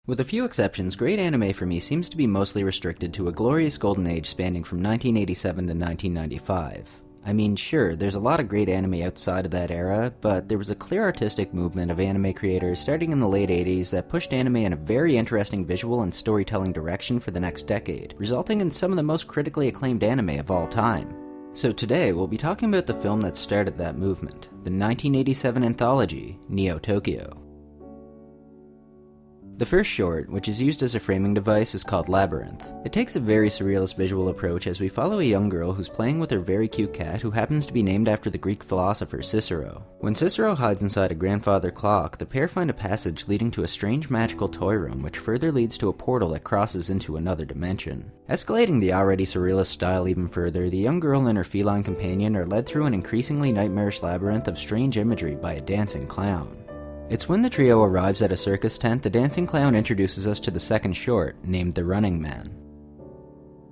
With a few exceptions, great anime for me seems to be mostly restricted to a glorious golden age spanning from 1987 to 1995. I mean, sure, there's a lot of great anime outside of that era, but there was a clear artistic movement of anime creators starting in the late 80s that pushed anime in a very interesting visual and storytelling direction for the next decade, resulting in some of the most critically acclaimed anime of all time. So today, we'll be talking about the film that started that movement, the 1987 anthology, Neo Tokyo. The first short, which is used as a framing device, is called Labyrinth. It takes a very surrealist visual approach as we follow a young girl who's playing with her very cute cat who happens to be named after the Greek philosopher Cicero. When Cicero hides inside a grandfather clock, the pair find a passage leading to a strange magical toy room which further leads to a portal that crosses into another dimension. Escalating the already surrealist style even further, the young girl and her feline companion are led through an increasingly nightmarish labyrinth of strange imagery by a dancing clown. It's when the trio arrives at a circus tent the dancing clown introduces us to the second short, named The Running Man.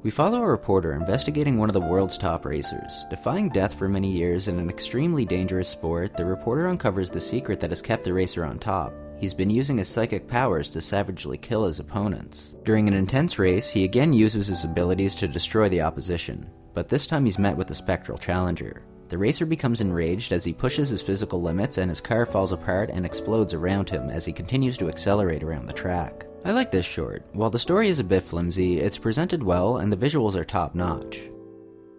We follow a reporter investigating one of the world's top racers. Defying death for many years in an extremely dangerous sport, the reporter uncovers the secret that has kept the racer on top. He's been using his psychic powers to savagely kill his opponents. During an intense race, he again uses his abilities to destroy the opposition, but this time he's met with a spectral challenger. The racer becomes enraged as he pushes his physical limits and his car falls apart and explodes around him as he continues to accelerate around the track. I like this short. While the story is a bit flimsy, it's presented well and the visuals are top notch.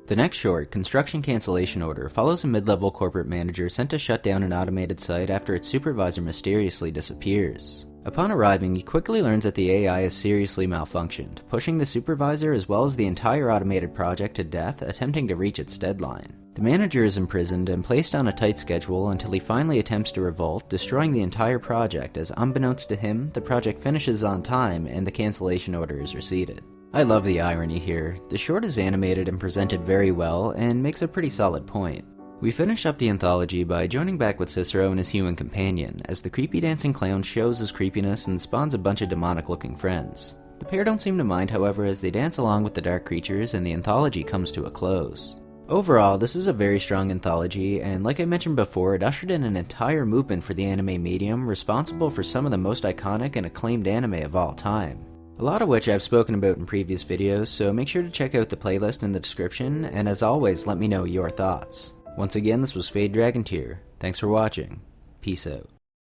The next short, Construction Cancellation Order, follows a mid-level corporate manager sent to shut down an automated site after its supervisor mysteriously disappears. Upon arriving, he quickly learns that the AI has seriously malfunctioned, pushing the supervisor as well as the entire automated project to death, attempting to reach its deadline. The manager is imprisoned and placed on a tight schedule until he finally attempts to revolt, destroying the entire project as, unbeknownst to him, the project finishes on time and the cancellation order is rescinded. I love the irony here. The short is animated and presented very well and makes a pretty solid point. We finish up the anthology by joining back with Cicero and his human companion, as the creepy dancing clown shows his creepiness and spawns a bunch of demonic-looking friends. The pair don't seem to mind, however, as they dance along with the dark creatures and the anthology comes to a close. Overall, this is a very strong anthology, and like I mentioned before, it ushered in an entire movement for the anime medium, responsible for some of the most iconic and acclaimed anime of all time. A lot of which I've spoken about in previous videos, so make sure to check out the playlist in the description, and as always, let me know your thoughts. Once again, this was Fade Dragon Tier. Thanks for watching. Peace out.